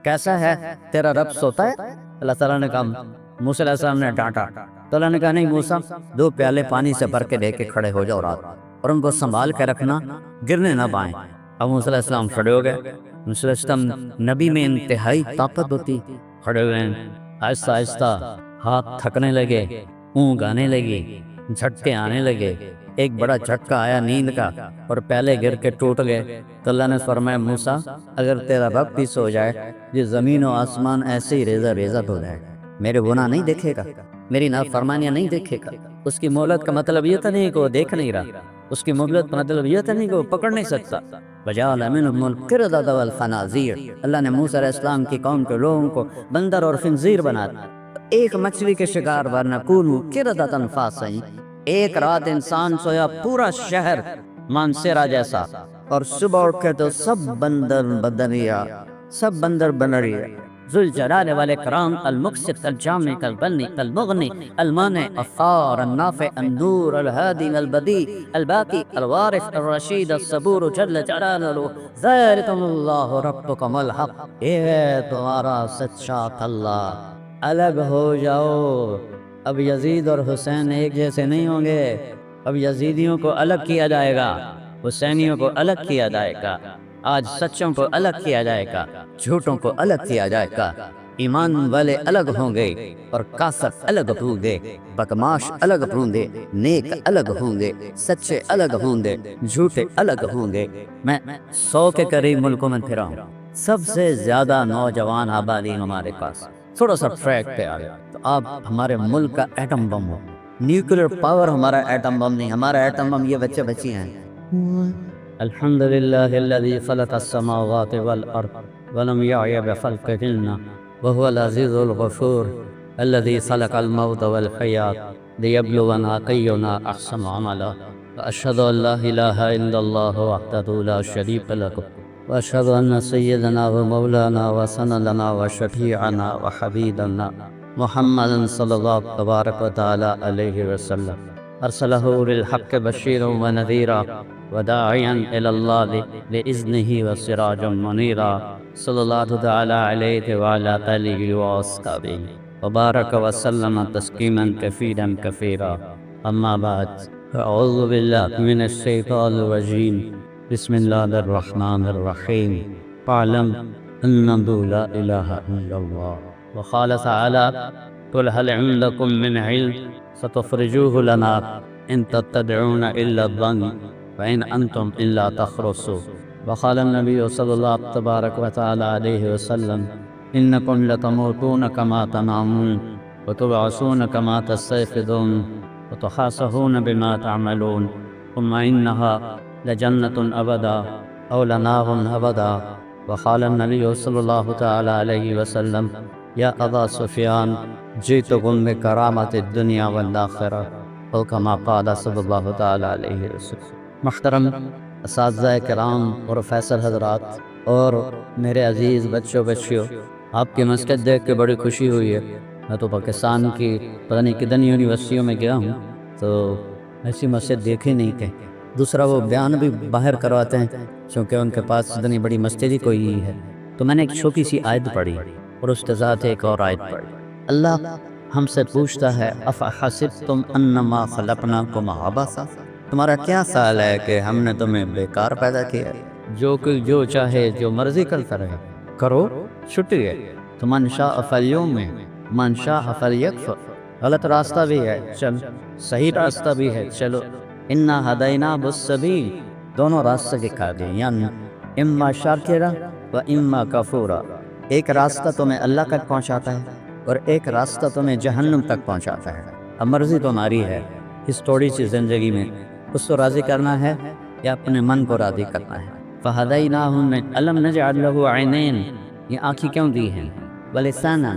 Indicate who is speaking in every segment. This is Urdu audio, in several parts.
Speaker 1: کیسا ہے تیرا رب سوتا ہے؟ اللہ تعالیٰ نے کہا موسیٰ علیہ السلام نے ڈانٹا تو اللہ نے کہا نہیں موسیٰ 2 پیالے پانی سے بھر کے لے کے کھڑے ہو جاؤ رات اور ان کو سنبھال کے رکھنا، گرنے نہ پائیں۔ اب موسیٰ علیہ السلام کھڑے ہو گئے۔ موسیٰ علیہ السلام نبی میں انتہائی طاقت ہوتی، کھڑے ہوئے ہیں، آہستہ آہستہ ہاتھ تھکنے لگے، اونگ آنے لگی، جھٹکے آنے لگے۔ ایک بڑا جھٹکا آیا نیند کا اور پہلے گر کے ٹوٹ گئے تو اللہ نے فرمایا موسیٰ اگر تیرا رب بھی سو جائے یہ زمین و آسمان ایسے ہی ریزہ ریزہ ہو جائے، میرے گناہ نہیں دیکھے گا، میری نافرمانیاں نہیں دیکھے گا۔ اس کی مہلت کا مطلب یہ تھا نہیں کہ وہ دیکھ نہیں رہا، اس کی مہلت کا مطلب یہ تھا نہیں کہ وہ پکڑ نہیں سکتا۔ وَجَعَلَ مِنْهُمُ الْقِرَدَةَ وَالْخَنَازِيرَ، اللہ نے موسیٰ علیہ السلام کی قوم کے لوگوں کو بندر اور خنزیر بنا دیا۔ ایک مچھلی کے شکار ورنہ کونوا قردۃ خاسئین، ایک رات انسان سویا پورا شہر مانسیرا جیسا، اور صبح اٹھے تو سب بندر بدریا، سب بندر بنریا۔ ذوالجلال والاکرام المقسط الجامع البنی المغنی المانع الثار النافع النور الهادی البدیع الباقی الوارث الرشید الصبور جل جلالہ ذالکم اللہ ربکم الحق، یہ ہے تمہارا سچا اللہ، الگ ہو جاؤ۔ اب یزید اور حسین ایک جیسے نہیں ہوں گے، اب یزیدیوں کو الگ کیا جائے گا، حسینیوں کو الگ کیا جائے گا، آج سچوں کو الگ کیا جائے گا، جھوٹوں کو الگ کیا جائے گا۔ ایمان والے الگ ہوں گے اور کافر الگ ہوں گے، بدماش الگ ہوں گے، نیک الگ ہوں گے، سچے الگ ہوں گے، جھوٹے الگ ہوں گے۔ میں 100 کے قریب ملکوں میں پھرا ہوں، سب سے زیادہ نوجوان آبادی ہمارے پاس، تھوڑا سا ٹریک پہ آ گیا تو آپ ہمارے ملک کا ایٹم بم ہو، نیوکلیر پاور ہمارا ایٹم بم نہیں، ہمارا ایٹم بم یہ بچے بچی ہیں۔ الحمدللہ الذی خلق السماوات والارض ولم یعی بخلقہن وهو العزیز الغفور الذی خلق الموت والحیاة لیبلونا اینا احسن عملا واشہد ان لا الہ الا اللہ وحدہ لا شریک لہ واشہد ان سیدنا ومولانا وسندنا وشفیعنا وحبیبنا محمد صلی اللہ تبارک و تعالی علیہ وسلم ارسلہ للحق بشیرا ونذیرا وداعیا الی اللہ بإذنہ وسراجا منیرا صلی اللہ تعالی علیہ وعلی آلہ واصحابہ وبارک وسلم تسلیما کثیرا کثیرا۔ اما بعد، اعوذ باللہ من الشیطان الرجیم، بسم اللہ الرحمن الرحیم، فاعلم انہ لا الہ الا اللہ۔ وقال تعالی قل هل عندکم من علم فتخرجوه لنا ان تتبعون الا الظن وان انتم الا تخرصون۔ وقال النبی صلی اللہ تبارک و تعالی علیہ وسلم انکم لتموتون کما تنامون وتبعثون کما تستيقظون وتحاسبون بما تعملون ثم انها لجنة ابدا او لنار ابدا۔ وقال النبی صلی اللہ تعالی علیہ وسلم یا ابا سفیان جئتکم بکرامۃ الدنیا والآخرہ او کما قال صلی اللہ تعالی علیہ وسلم۔ محترم اساتذہ کرام، پروفیسر حضرات اور میرے عزیز بچوں بچیوں، آپ کی مسجد دیکھ کے بڑی خوشی ہوئی ہے۔ میں تو پاکستان کی پتہ نہیں کتنی یونیورسٹیوں میں گیا ہوں تو ایسی مسجد دیکھی نہیں کہیں۔ دوسرا وہ بیان بھی باہر کرواتے ہیں چونکہ ان کے پاس اتنی بڑی مسجد ہی کوئی نہیں ہے، تو میں نے ایک چھوٹی سی آیت پڑھی اور اس کے ساتھ ایک اور آیت پڑھی۔ اللہ ہم سے پوچھتا ہے افحسبتم انما خلقناکم عبثا، تمہارا کیا خیال ہے کہ ہم نے تمہیں بیکار پیدا کیا ہے؟ جو کوئی جو چاہے جو مرضی کرتا رہے، کرو، چھٹی ہے۔ تو من شاء فلیؤمن من شاء فلیکفر، غلط راستہ بھی ہے چل، صحیح راستہ بھی ہے چلو۔ انا ہدیناہ السبیل، دونوں راستے دکھا دیں، یعنی اما شاکرا و اما کفورا۔ ایک راستہ تمہیں اللہ تک پہنچاتا ہے اور ایک راستہ تمہیں جہنم تک پہنچاتا ہے۔ اب مرضی تمہاری ہے اس تھوڑی سی زندگی میں اس کو راضی کرنا ہے یا اپنے من کو راضی کرنا ہے۔ فَهَدَيْنَاهُ أَلَمْ نَجْعَلْ لَهُ عَيْنَيْنِ، یہ آنکھیں کیوں دی ہیں؟ وَلِسَانًا،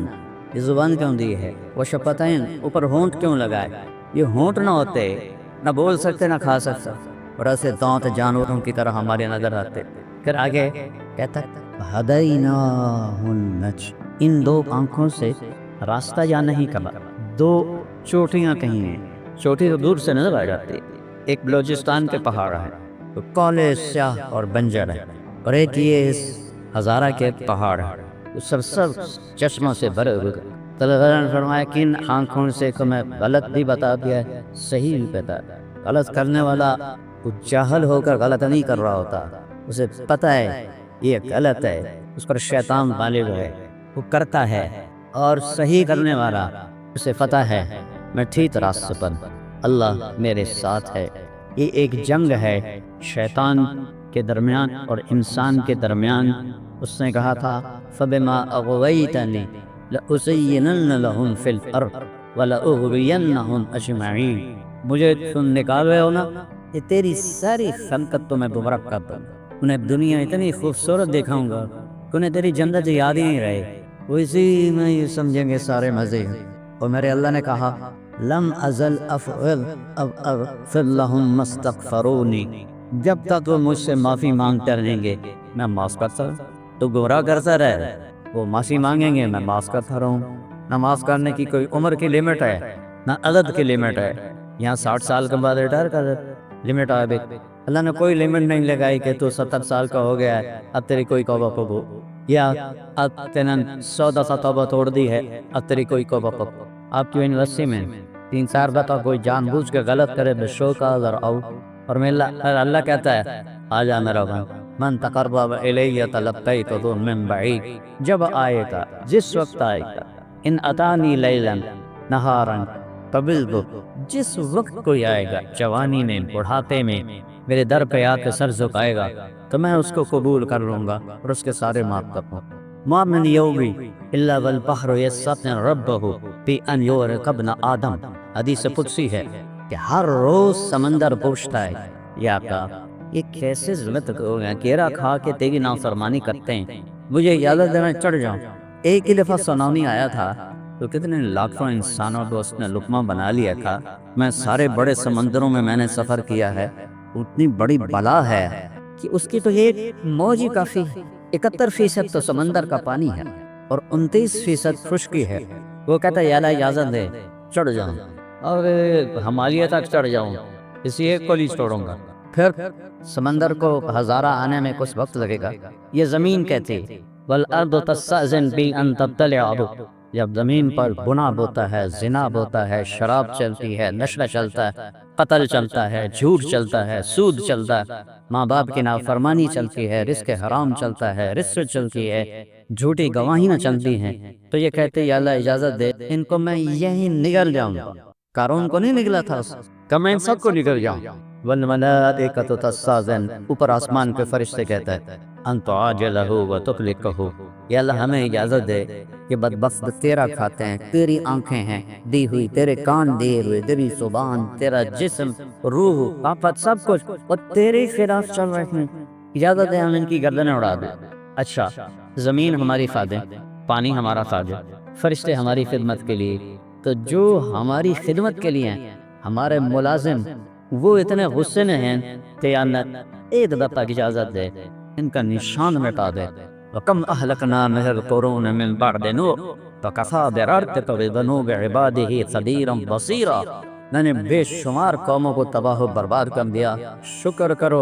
Speaker 1: یہ زبان کیوں دی ہے؟ وَشَفَتَيْن، اوپر ہونٹ کیوں لگائے؟ یہ ہونٹ نہ ہوتے نہ بول سکتے نہ کھا سکتے، اور ایسے دانت جانوروں کی طرح ہمارے نظر آتے۔ پھر آگے کہتا فَهَدَيْنَاهُ النَّجْدَيْنِ، ان دو آنکھوں سے راستہ یا نہیں کبا، دو چوٹیاں کہیں ہیں، چوٹی تو دور سے نظر آ جاتی ہے۔ ایک بلوچستان کے پہاڑ ہے تو کالے سیاہ اور بنجر ہے، اور ایک یہ اس ہزارہ کے پہاڑ ہے سب چشموں سے بھرے ہوئے. تو اللہ نے فرمایا کن آنکھوں سے کو میں غلط بھی بتا دیا ہے صحیح بھی بتا دیا. غلط کرنے والا وہ جاہل ہو کر غلط نہیں کر رہا ہوتا، اسے پتہ ہے یہ غلط ہے، اس پر شیطان غالب ہے، وہ کرتا ہے. اور صحیح کرنے والا اسے پتہ ہے میں ٹھیک راستے پر، اللہ میرے ساتھ ہے. یہ ایک جنگ ہے شیطان کے درمیان اور انسان کے درمیان. اس نے کہا تھا فَبِمَا أَغْوَيْتَنِي لَأُزَيِّنَنَّ لَهُمْ فِي الْأَرْضِ وَلَأُغْوِيَنَّهُمْ أَجْمَعِينَ. مجھے تم نکال رہے ہو نا، یہ تیری ساری خلقت تو میں گمراہ کر دوں. انہیں دنیا اتنی خوبصورت دکھاؤں گا کہ انہیں تیری جنت یاد ہی نہیں رہے، وہ اسی میں یہ سمجھیں گے سارے مزے ہیں. اور میرے اللہ نے کہا لم ازل اغفر لهم ما استغفرونی، جب تک وہ مجھ سے معافی مانگتے رہیں گے میں معاف کرتا رہوں. تو گمراہ کرتا رہے، وہ معافی مانگیں گے میں معاف کرتا رہوں. نہ معاف کرنے کی کوئی عمر کی لمٹ ہے نہ عدد کی لمٹ ہے. یہاں 60 سال کے بعد ریٹائر کر لمٹ آئے. اللہ نے کوئی لمٹ نہیں لگائی کہ تو 70 سال کا ہو گیا ہے اب تیری کوئی توبہ قبول، یا اب تینے 100 دفعہ توبہ توڑ دی ہے اب تیری کوئی توبہ قبول. آپ کی یونیورسٹی میں 3-4 دفعہ کوئی جان بوجھ کے غلط کرے بے شوق اگر آؤ، اور میں اللہ کہتا ہے آ جا میرا بھائی، من تقرب الیہ تلقیتہ من بعید. جب آئے گا جس وقت آئے گا، ان اتانی لیلا نہارا قبلتہ، جس وقت کوئی آئے گا جوانی میں بڑھاپے میں میرے در پہ آ کے سر جھکائے گا تو میں اس کو قبول کر لوں گا اور اس کے سارے معاف کر دوں. ما من یوم الا والبحر یستغفر ربہ بان یغرق ابن آدم. حدیث قدسی ہے کہ ہر روز سمندر پوچھتا ہے یا آقا یہ کیسے ظلم ہو گیا، کیرا کھا کے تیری نافرمانی کرتے ہیں، مجھے اجازت دے میں چڑھ جاؤں. ایک ہی دفعہ سونامی آیا تھا تو کتنے لاکھوں انسانوں کو اس نے لقمہ بنا لیا تھا. میں سارے بڑے سمندروں میں نے سفر کیا ہے، اتنی بڑی بلا ہے کہ اس کی تو ایک موج ہی کافی. 71% تو سمندر کا پانی ہے اور 29% خشکی ہے. وہ کہتا ہے یا اللہ اجازت دے چڑھ جاؤں، اور ہمالیہ تک چڑھ جاؤں، اسی ایک کو لیز توڑوں گا. پھر سمندر کو ہزارہ آنے میں کچھ وقت لگے گا. یہ زمین کہتی والارض تستأذن بی ان تبتلع، جب زمین پر گناہ ہوتا ہے، زنا ہوتا ہے، شراب چلتی ہے، نشہ چلتا ہے، قتل چلتا ہے، جھوٹ چلتا ہے، سود چلتا ہے، ماں باپ کی نافرمانی چلتی ہے، رزق حرام چلتا ہے، رشوت چلتی ہے، جھوٹی گواہیاں چلتی ہیں، تو یہ کہتے یا اللہ اجازت دے ان کو میں یہیں نگل جاؤں گا. قارون کو نہیں نگلا تھا کہ میں ان سب کو نگل جاؤں. والملائکۃ تستأذن، اوپر آسمان کے فرشتے کہتا ہے ان تعاجلہ وتطلقہ، یا اللہ ہمیں اجازت دے کہ بدبخت تیرا کھاتے ہیں، تیری آنکھیں ہیں دی ہوئی، تیرے کان دیے ہوئے، تیری زبان، تیرا جسم، روح، طاقت، سب کچھ اور تیرے خلاف چل رہے ہیں، اجازت دے ہم ان کی گردنیں اڑا دیں. اچھا زمین ہماری خادم، پانی ہمارا خادم، فرشتے ہماری خدمت کے لیے، تو جو ہماری خدمت کے لیے ہیں ہمارے ملازم وہ اتنے غصے میں ہیں کہ اللہ ایک دفعہ اجازت دے ان کا نشان مٹا دے. وَكَمْ أَهْلَكْنَا مِنَ الْقُرُونِ مِنْ بَعْدِ نُوحٍ فَكَفَىٰ بِرَبِّكَ بِذُنُوبِ عِبَادِهِ خَبِيرًا بَصِيرًا. میں نے بے شمار قوموں کو تباہ و برباد کر دیا. شکر کرو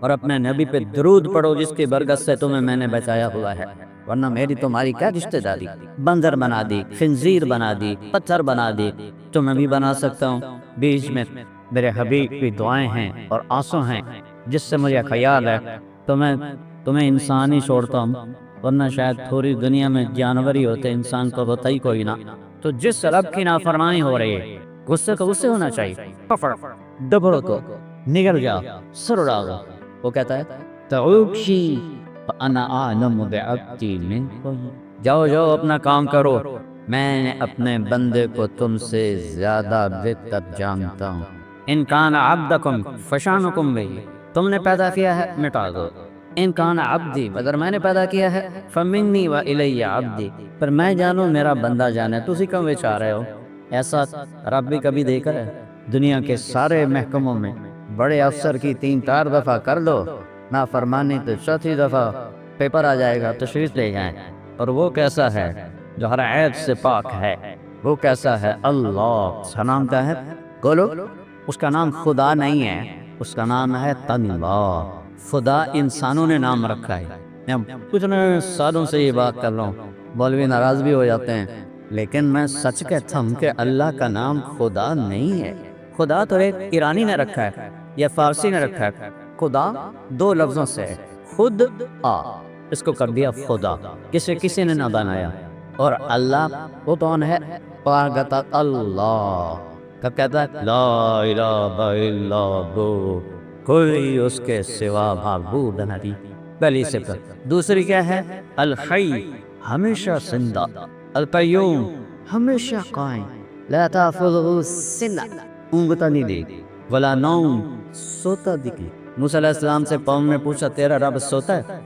Speaker 1: اور اپنے نبی پہ درود پڑھو جس کی برکت سے تمہیں میں نے بچایا ہوا ہے، ورنہ میری تمہاری کیا رشتہ داری. بندر بنا دی، خنزیر بنا دی، پتھر بنا دی، تو میں بھی بنا سکتا ہوں. بیچ میں میرے حبیب کی دعائیں ہیں اور آنسو ہیں جس سے مجھے خیال ہے تو میں تمہیں انسان ہی چھوڑتا ہوں، ورنہ شاید تھوڑی دنیا میں جانور ہی ہوتے، انسان کو ہوتا ہی کوئی نہ. تو جس رب کی نافرمانی ہو رہی ہے غصے تو غصے ہونا چاہیے. دبڑو تو نگل جاؤ، سر اڑا دو. وہ کہتا ہے تعوشی فانا اعلم بعبدی منکم، جاؤ جاؤ اپنا کام کرو، میں نے اپنے بندے کو تم سے زیادہ بہتر جانتا ہوں. ان کان عبدکم فشانکم بہ، تم نے پیدا کیا ہے مٹا دو. ان کان عبدی، اگر میں نے پیدا کیا ہے فمنی و الی عبدی، پر میں جانوں میرا بندہ جانے. تسی کیوں بچا رہے ہو؟ ایسا رب بھی کبھی دیکھا ہے؟ دنیا کے سارے محکموں میں بڑے افسر کی 3-4 دفعہ کر لو نافرمانی تو چوتھی دفعہ پیپر آ جائے گا تشریف لے جائیں. اور وہ کیسا ہے جو ہر عیب سے پاک ہے؟ وہ کیسا ہے؟ اللہ. اس کا نام کیا ہے؟ بولو. اس کا نام خدا نہیں ہے، اس کا نام ہے اللہ. خدا انسانوں نے نام رکھا ہے. میں کچھ سالوں سے یہ بات کر رہا ہوں مولوی ناراض بھی ہو جاتے ہیں، لیکن میں سچ کہتا ہوں کہ اللہ کا نام خدا نہیں ہے۔ خدا تو ایک ایرانی نے رکھا ہے یا فارسی نے رکھا ہے۔ خدا دو لفظوں سے ہے، خود آ، اس کو کر دیا خدا، کسی نے نہ بنایا۔ اور اللہ وہ کون ہے؟ قرآن کہتا ہے اللہ، کب کہتا ہے لا الہ الا ہو، کوئی اس کے سوا معبود نہیں۔ پہلی صفت۔ دوسری کیا ہے؟ الحی، ہمیشہ زندہ، القیوم، ہمیشہ قائم، لا تأخذہ سنہ، اونگتا نہیں دے گی، ولا نوم، سوتا دکھی۔ موسیٰ علیہ السلام سے قوم نے پوچھا تیرا رب سوتا ہے؟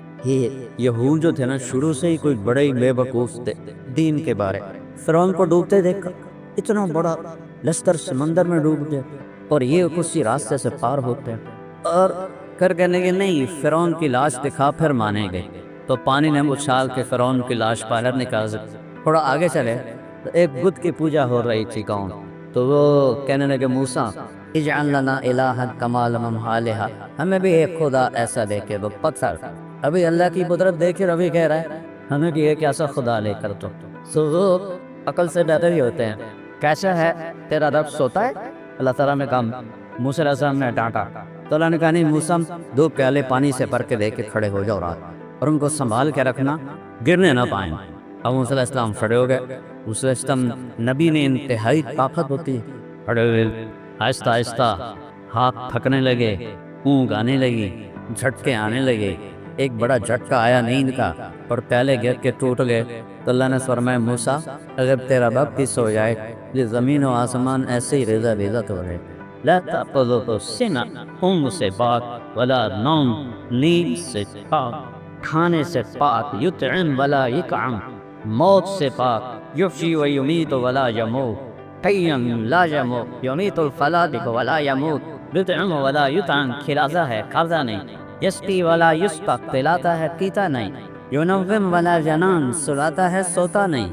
Speaker 1: یہود جو تھے نا شروع سے ہی کوئی بڑے ہی بے وقوف تھے دین کے بارے۔ فرعون کو ڈوبتے دیکھا، اتنا بڑا لشکر سمندر میں ڈوب گیا، اور یہ کسی راستے سے پار ہوتے ہیں، اور کر کہنے کے نہیں فرعون کی لاش دکھا پھر مانیں گے۔ تو پانی نے اچھال کے فرعون کی لاش باہر نکال۔ تھوڑا آگے چلے تو ایک بت کی پوجا ہو رہی تھی قوم، تو وہ کہنے لگے موسیٰ اجعل لنا الہا کما لہم آلہہ، ہمیں بھی ایک خدا ایسا دے کے۔ وہ پتھر ابھی اللہ کی قدرت دیکھ ابھی کہہ رہا ہے ہمیں بھی ایک ایسا خدا لے کر تو وہ عقل سے ڈرے ہی ہوتے ہیں۔ کیسا ہے تیرا رب سوتا ہے؟ اللہ تعالیٰ نے کہا، موسیٰ علیہ السلام نے ڈانٹا تو اللہ نے کہا نہیں موسیٰ، 2 پیالے پانی سے بھر کے دے کے کھڑے ہو جاؤ رات، اور ان کو سنبھال کے رکھنا، گرنے نہ پائیں۔ اب موسیٰ علیہ السلام کھڑے ہو گئے۔ موسیٰ علیہ السلام نبی نے انتہائی طاقت ہوتی ہے، کھڑے ہوئے آہستہ آہستہ ہاتھ تھکنے لگے، اونگ آنے لگی، جھٹکے آنے لگے۔ ایک بڑا جھٹکا آیا نیند کا اور پیالے گر کے ٹوٹ گئے۔ تو اللہ نے فرمایا موسیٰ اگر تیرا رب بھی سو جائے، یہ زمین و آسمان ایسے ہی ریزہ ریزہ تو رہے۔ لا تأخذہ سنہ، اونگ سے پاک، ولا نوم، نیند سے پاک، کھانے سے پاک، یطعم ولا یطعم، موت سے پاک، یحیی و یمیت ولا یموت، حی لا یموت، یمیت الخلائق ولا یموت، یطعم ولا یطعم، کھلاتا ہے کھاتا نہیں، یسقی ولا یسقی، پلاتا ہے پیتا نہیں، ینوم ولا ینام، سلاتا ہے سوتا نہیں،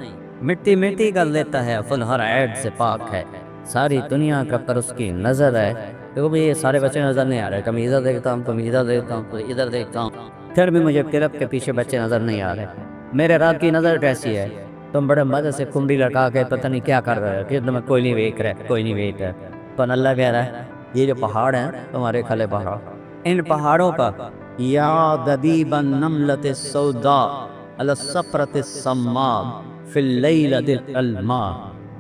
Speaker 1: مٹی مٹی کر لیتا ہے، فل ہر عیب سے پاک ہے، ساری دنیا کا پر اس کی نظر ہے۔ دیکھو بھئی یہ سارے بچے نظر نہیں آ رہے، کبھی ادھر دیکھتا ہوں کبھی ادھر دیکھتا ہوں کبھی ادھر دیکھتا ہوں، پھر بھی مجھے قلب کے پیچھے بچے نظر نہیں آ رہے۔ میرے رب کی نظر کیسی ہے؟ تم بڑے مزے سے کنڈی لٹا کے پتہ نہیں کیا کر رہے ہو کہ تمہیں کوئی نہیں دیکھ رہا، کوئی نہیں دیکھ رہا۔ تو اللہ کہہ رہا ہے یہ جو پہاڑ ہیں تمہارے کھلے پہاڑ، ان پہاڑوں کا یا دبیب النملۃ السوداء علی الصفرۃ الصماء فی اللیلۃ الظلماء،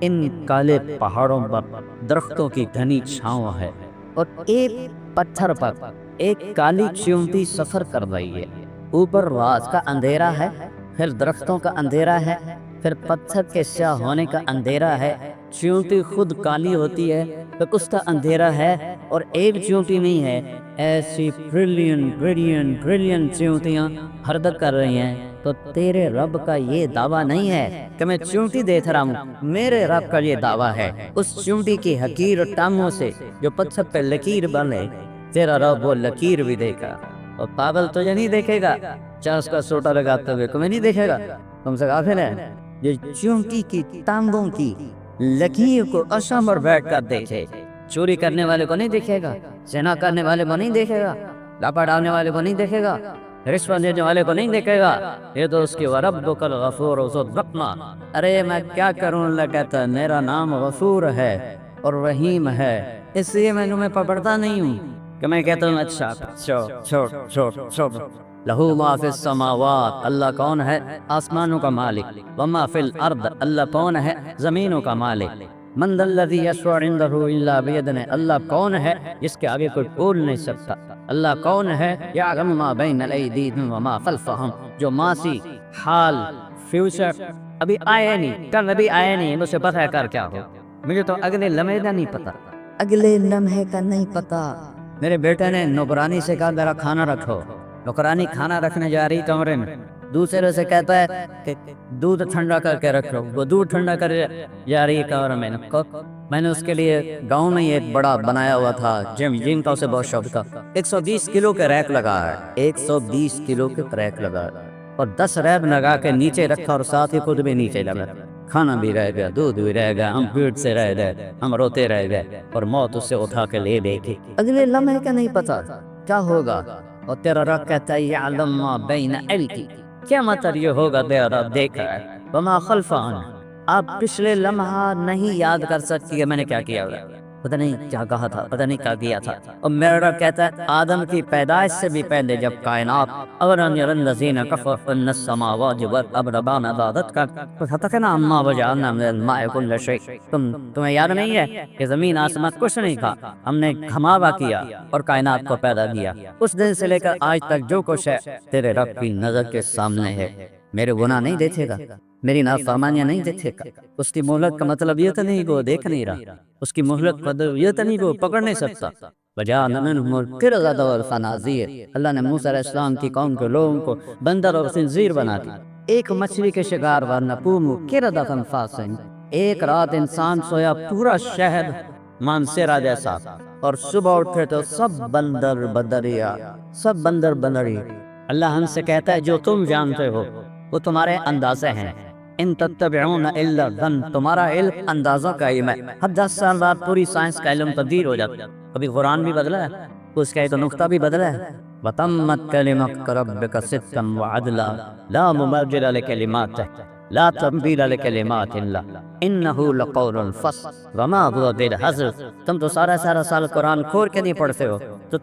Speaker 1: ان کالے پہاڑوں پر درختوں کی گھنی چھاؤں ہے، اور ایک پتھر پر ایک کالی چیونٹی سفر کر رہی ہے، اوپر رات کا اندھیرا ہے، پھر درختوں کا اندھیرا ہے، پھر پتھر کے سیاہ ہونے کا اندھیرا ہے، چیونٹی خود کالی ہوتی ہے تو اس کا اندھیرا ہے، اور ایک چیونٹی نہیں ہے، ایسی ٹریلین چیونٹیاں حرکت کر رہی ہیں۔ تو تیرے رب کا یہ دعویٰ نہیں ہے کہ میں چیونٹی دیکھ رہا ہوں، میرے رب کا یہ دعویٰ ہے اس چیونٹی کی حقیر ٹانگوں سے جو پتھر پہ لکیر بنے، تیرا رب وہ لکیر بھی دیکھا۔ اور پاگل تجھے نہیں دیکھے گا، چاہے اس کا سوٹا لگاتے ہوئے تمہیں نہیں دیکھے گا، تم سے غافل ہے؟ یہ چیونٹی کی ٹانگوں کی لکیر کو عشاء پر بیٹھ کر دیکھے، چوری کرنے والے کو نہیں دیکھے گا، زنا کرنے والے کو نہیں دیکھے گا، لاپا ڈالنے والے کو نہیں دیکھے گا، رشوت دینے والے کو نہیں دیکھے گا، یہ تو اس کی وربک الغفور ذو الرحمہ۔ ارے میں کیا کروں، اللہ کہتا ہے میرا نام غفور ہے اور رحیم ہے، اس لیے میں تمہیں پکڑتا نہیں ہوں کہ میں کہتا ہوں اچھا چھوڑ۔ لہو ما فی السماوات، اللہ کون ہے؟ آسمانوں کا مالک، وما فی الارض، اللہ کون ہے؟ زمینوں کا مالک۔ من ذا الذی یشفع عندہ الا باذنہ، اللہ کون ہے جس کے آگے کوئی بول نہیں سکتا؟ اللہ کون ہے؟ یعلم ما بین ایدیہم وما خلفہم، جو ماضی، حال، فیوچر ابھی آئے نہیں، کل ابھی آئے نہیں، مجھے پتہ ہے کر کیا ہو، مجھے تو اگلے لمحے کا نہیں پتا، اگلے لمحے کا نہیں پتا۔ میرے بیٹے نے نوکرانی سے کہا ذرا کھانا رکھو، نوکرانی کھانا رکھنے جا رہی کمرے میں، دوسرے سے کہتا ہے کہ دودھ ٹھنڈا کر کے رکھو، وہ دودھ ٹھنڈا کر جا رہی کمرے میں۔ میں نے اس کے لیے گاؤں میں ایک بڑا بنایا ہوا تھا جم کا، اسے بہت شوق تھا، 120 کلو کے ریک لگا ہے، 120 کلو کے ریک لگا ہے، اور 10 ریب لگا کے نیچے رکھا، اور ساتھ ہی خود بھی نیچے لگا، کھانا بھی رہ گیا، دودھ بھی رہ گیا، ہم پیٹ سے رہ گئے، ہم روتے رہ گئے، اور موت اسے اٹھا کے لے گئی تھی۔ اگلے لمحے کا نہیں پتا کیا ہوگا، اور تیرا رب کہتا ہے یعلم ما بین ایدیہم، کیا مطلب یہ ہوگا تیرا رب دیکھ رہا ہے، وما خلفان، آپ پچھلے لمحہ نہیں یاد کر سکتی کہ میں نے کیا کیا ہوگا، پتہ نہیں کیا کہا تھا، پتہ نہیں کیا کیا تھا۔ اور میرا رب کہتا ہے آدم کی پیدائش سے بھی پہلے جب کائنات اولم یرى الذین کفروا ان السماوات والارض ربنا ذاتک فتحنا عما وجعلنا من الماء كل شيء، تمہیں یاد نہیں ہے کہ زمین آسمان کچھ نہیں تھا، ہم نے گھماوا کیا اور کائنات کو پیدا کیا۔ اس دن سے لے کر آج تک جو کچھ ہے تیرے رب کی نظر کے سامنے ہے۔ میرے گناہ نہیں دیکھے گا، میری نافرمانیاں نہیں دیکھے گا۔ اس کی مہلت کا مطلب یہ تو نہیں کہ وہ دیکھ نہیں رہا، اس کی مہلت کا مطلب یہ تو نہیں کہ وہ پکڑ نہیں سکتا۔ وجعلنا منهم القردة والخنازیر، اللہ نے موسیٰ علیہ السلام کی قوم کے لوگوں کو بندر اور خنزیر بنا دی۔ ایک مچھلی کے شکار ورنقوموا قردة خاسئین، ایک رات انسان سویا پورا شہر مانسیرا جیسا، اور صبح اٹھے تو سب بندر بدریا، سب بندر بندری۔ اللہ ہم سے کہتا ہے جو تم جانتے ہو وہ تمہارے اندازے ہیں، ان تتبعون الا الظن، تمہارا علم اندازہ کا علم ہے۔ ہر 10 سال بعد پوری سائنس کا علم تبدیل ہو جاتا ہے، کبھی قرآن بھی بدلا ہے، اس کا ایک نقطہ بھی بدلا ہے۔ وَتَمَّتْ كَلِمَةُ رَبِّكَ صِدْقًا وَعَدْلًا لَا مُبَدِّلَ لِكَلِمَاتِهِ لا تبدیل لکلمات اللہ انہ لقول الفصل وما هو بالہزل۔ تم تو سارا سال قرآن کھول کے نہیں پڑھتے ہو، تو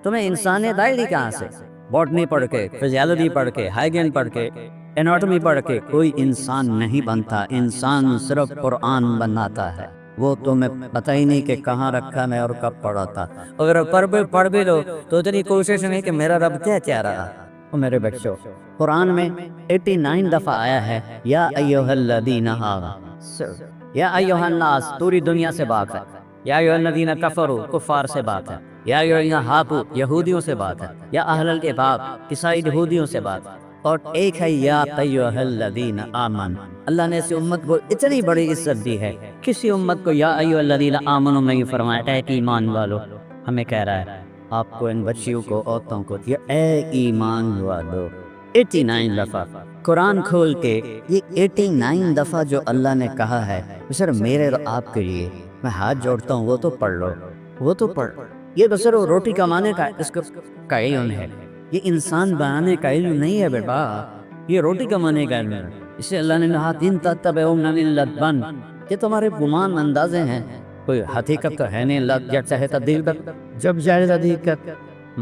Speaker 1: تمہیں انسانیت آئے گی کہاں سے؟ باٹنی پڑھ کے، فزیالوجی پڑھ کے، ہائیجین پڑھ کے، اناٹمی پڑھ کے کوئی انسان نہیں بنتا، انسان صرف قرآن بناتا ہے۔ وہ تمہیں پتہ ہی نہیں کہ کہاں رکھا میں اور کب پڑھا تھا۔ اگر پڑھ بھی لو تو اتنی کوشش نہیں کہ میرا رب کیا کہہ رہا۔ میرے بچوں، قرآن میں 89 دفعہ آیا ہے یا ایھا الذین آمنوا، یا ایھا الناس پوری دنیا سے بات ہے، یا ایھا الذین کفروا کفار سے بات ہے، یا ایھا الذین ہادوا یہودیوں سے بات ہے، یا اہل الکتاب عیسائی یہودیوں سے بات ہے، اور ایک ہے یا ایھا الذین آمنوا۔ اللہ نے اس امت کو اتنی بڑی عزت دی ہے، کسی امت کو یا ایھا الذین آمنوا نہیں فرمایا، اے ایمان والو۔ ہمیں کہہ رہا ہے آپ کو، ان بچیوں کو، عورتوں کو، یہ اے ایمان والو 89 دفعہ قرآن کھول کے، یہ 89 دفعہ جو اللہ نے کہا ہے سر میرے اور آپ کے لیے، میں ہاتھ جوڑتا ہوں وہ تو پڑھ لو، وہ تو پڑھ۔ یہ بسر روٹی کمانے کا اس کا علم ہے، یہ انسان بنانے کا علم نہیں ہے بیٹا، یہ روٹی کمانے کا علم ہے۔ اسے اللہ نے کہا تین تتبعون الا الظن، یہ تمہارے گمان اندازے ہیں، کوئی حقیقت تو ہے نہیں۔ اللہ جب چاہے تبدیل کر، جب چاہے تبدیل کر۔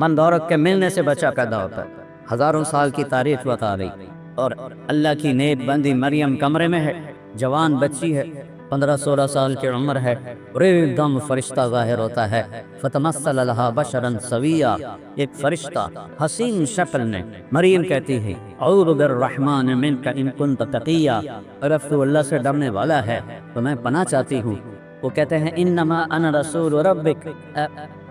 Speaker 1: من دولت کے ملنے سے بچا پیدا ہوتا ہے، ہزاروں سال کی تاریخ بتا رہی، اور اللہ کی نیک بندی مریم کمرے میں ہے، جوان بچی ہے، 15-16 سال کی عمر ہے، اور ایک دم فرشتہ ظاہر ہوتا ہے، فتمثل لها بشرا سویا، ایک فرشتہ حسین شکل میں۔ مریم کہتی ہے اعوذ بالرحمن منک ان کنت تقیا، اگر تو اللہ سے ڈرنے والا ہے تو میں پناہ چاہتی ہوں۔ وہ کہتے ہیں انما انا رسول ربک،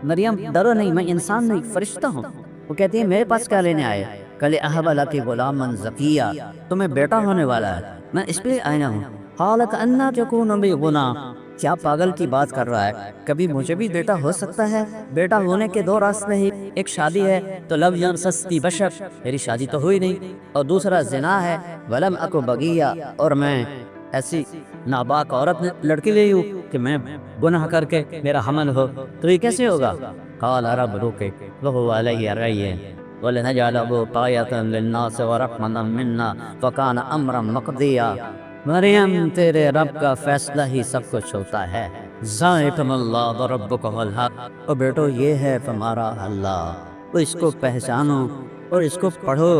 Speaker 1: مریم ڈرو نہیں، میں انسان نہیں، فرشتہ ہوں۔ وہ کہتی ہے میرے پاس کیا لینے آئے؟ کل اہب لک غلاما زکیا، تمہیں بیٹا ہونے والا ہے، میں اس پہ آیا ہوں۔ قالت انا یکون بی غلام، کیا پاگل کی بات کر رہا ہے، کبھی مجھے بھی بیٹا ہو سکتا ہے؟ بیٹا ہونے کے دو راستے ہیں، ایک شادی ہے تو لم یمسسنی بشر، میری شادی تو ہوئی نہیں، اور دوسرا زنا ہے، ولم اک بغیا، اور میں ایسی ناباک عورت لڑکی لی ہوں کہ میں گناہ کر کے میرا حمل ہو، تو یہ کیسے ہوگا؟ قال ربک وهو علی رین وَلَنَجْعَلَهُ آیَةً لِلنَّاسِ وَرَحْمَةً مِنَّا وَكَانَ أَمْرًا مَقْضِيًّا۔ مریم تیرے رب کا فیصلہ ہی سب کچھ ہوتا ہے۔ ذَلِکُمُ اللَّهُ رَبُّکُمُ الْحَقُّ، اور بیٹو یہ ہے تمہارا اللہ، تو اس کو پہچانو اور اس کو پڑھو،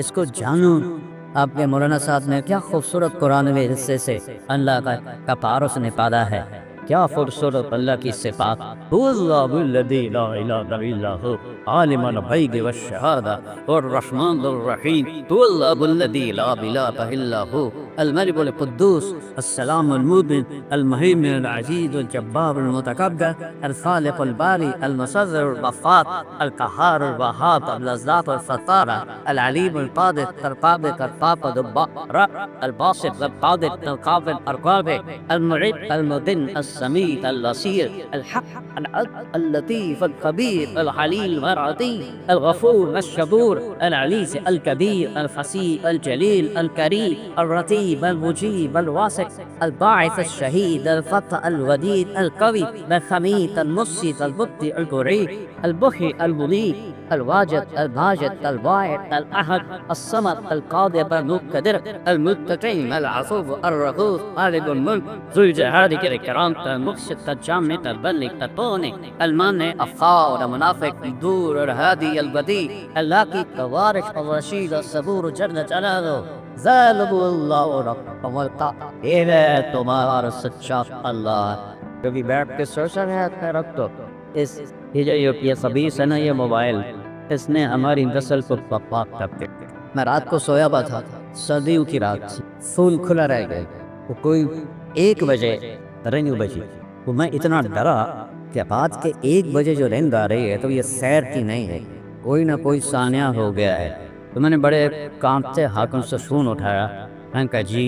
Speaker 1: اس کو جانو۔ آپ کے مولانا صاحب نے کیا خوبصورت قرآن میں حصے سے اللہ کا تعارف نکالا ہے، کیا خوبصورت اللہ کی صفات۔ هو اللہ الذی لا الہ الا هو عالم الغیب والشہادہ والرحمن الرحیم، هو اللہ الذی لا الہ الا هو الملک القدوس السلام المؤمن المہیمن العزیز الجبار المتکبر الخالق الباری المصور الغفار القہار الوہاب الرزاق الستار العلیم القادر القابض القابض البارئ الباسط القادر القابض الرافع المعز المذل السمیع البصیر الحق اللطیف الخبیر الحلیم العظیم الغفور الشکور العزیز الکبیر الفصیح الجلیل الکریم الرقیب
Speaker 2: القريب المجيب الواسع الباعث الشهيد الفتى الوديد القوي الخميت المفسد المبدع البريء البخي المنيب الواجد الماجد الواحد الأحد الصمد القادر المقتدر المتقين العفو الرؤوف مالك الملك ذو الجلال الكرام المقسط الجامع البلغ الطوني المانع الخاور المنافق الدور الهادي البديع اللاقي التوارث الرشيد الصبور جل جلاله ظالم اللہ رب ملتا یہ تمہارا سچا اللہ. کبھی بیٹھ کے سوچا ہے رکھ دو اس یہ خبیث ہے نا یہ موبائل، اس نے ہماری نسل کو برباد کر دیا. میں رات کو سویا ہوا تھا، سردیوں کی رات تھی، فون کھلا رہ گئے، وہ کوئی 1 بجے رنگ بجی. وہ میں اتنا ڈرا کہ رات کے 1 بجے جو رنگ آ رہی ہے تو یہ سیر کی نہیں ہے، کوئی نہ کوئی سانیہ ہو گیا ہے. تو میں نے بڑے کانپتے ہاتھوں سے فون اٹھایا. میں نے کہا جی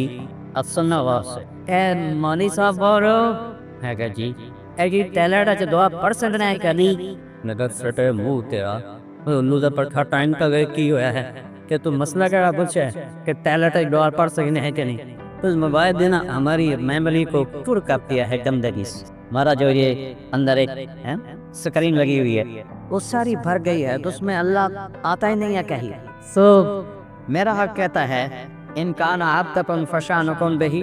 Speaker 2: السلام علیکم. اے مولوی صاحب بول رہے ہو؟ میں کہا جی. اے جی ٹیلر اچ دعا پڑھ سکنا ہے کہ نہیں؟ میں کہا سٹے منہ تیرا انہوں نے پڑھا ٹائم کا گئے کی ہوا ہے کہ تم مسئلہ کیا پوچھا ہے کہ ٹیلر اچ دعا پڑھ سکنے ہے کہ نہیں. تو اس موبائل دینا ہماری میموری کو پر کر دیا ہے گندگی سے. ہمارا جو یہ اندر ایک سکرین لگی ہوئی ہے وہ ساری بھر گئی ہے، تو اس میں اللہ آتا ہی نہیں ہے کہیں. سو میرا حق کہتا ہے ان کان عبدکم فشانکم بہی،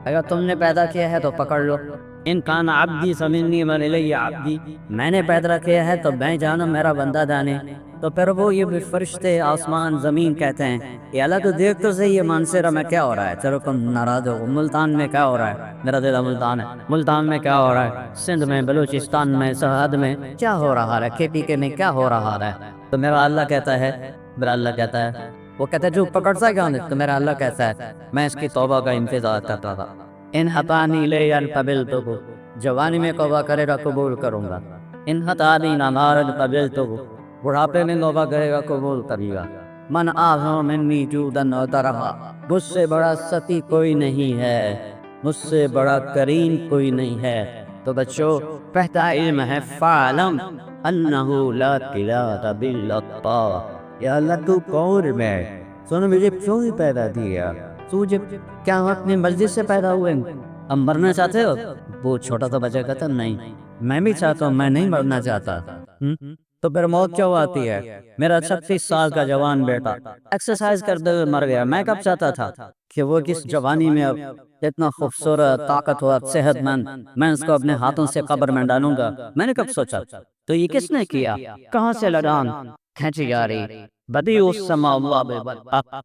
Speaker 2: اگر تم نے پیدا کیا ہے تو پکڑ لو. ان کان عبدی فمنی من الی عبدی، میں نے پیدا کیا ہے تو میں جانوں میرا بندہ جانے. تو پھر وہ یہ فرشتے آسمان زمین کہتے ہیں کہ اللہ تو دیکھ تو صحیح ہے مانسیرہ میں کیا ہو رہا ہے. چلو تم ناراض ہو، ملتان میں کیا ہو رہا ہے؟ میرا دل ملتان ہے. ملتان میں کیا ہو رہا ہے؟ سندھ میں، بلوچستان میں، سرحد میں کیا ہو رہا ہے؟ کے پی کے میں کیا ہو رہا ہے؟ تو میرا اللہ کہتا ہے، میرا اللہ کہتا ہے، وہ کہتا ہے جو پکڑ سا کیا نہیں. تو میرا اللہ کہتا ہے میں اس کی توبہ کا انتظار کرتا تھا. ان حتانی لے قبلتو، جوانی میں توبہ کرے گا قبول کروں گا. ان حتانی نامارد قبلتو، بڑھاپے میں توبہ کرے گا قبول کرے گا. من اعظم منی جودن و طرحا، مجھ سے بڑا ستی کوئی نہیں ہے، مجھ سے بڑا کریم کوئی نہیں ہے. تو بچوں پہلا علم ہے فعلم انہو لا الہ الا اللہ. یا اللہ تو کون ہے؟ سنو مجھے کیوں ہی پیدا کیا؟ تو جب کیا ہم اپنی مرضی سے پیدا ہوئے؟ ہم مرنا چاہتے ہو؟ وہ چھوٹا سا بچہ کہتا نہیں میں بھی چاہتا ہوں، میں نہیں مرنا چاہتا. تو پھر موت کیوں آتی ہے؟ میرا 36 سال کا جوان بیٹا ایکسرسائز کرتے ہوئے مر گیا. میں کب چاہتا تھا کہ وہ کس جوانی میں اب اتنا خوبصورت طاقتور صحت مند میں اس کو اپنے ہاتھوں سے قبر میں ڈالوں گا؟ میں نے کب سوچا؟ تو یہ کس نے کیا؟ کہاں سے لگان کھینچی جا رہی؟ بدیع السماوات والارض.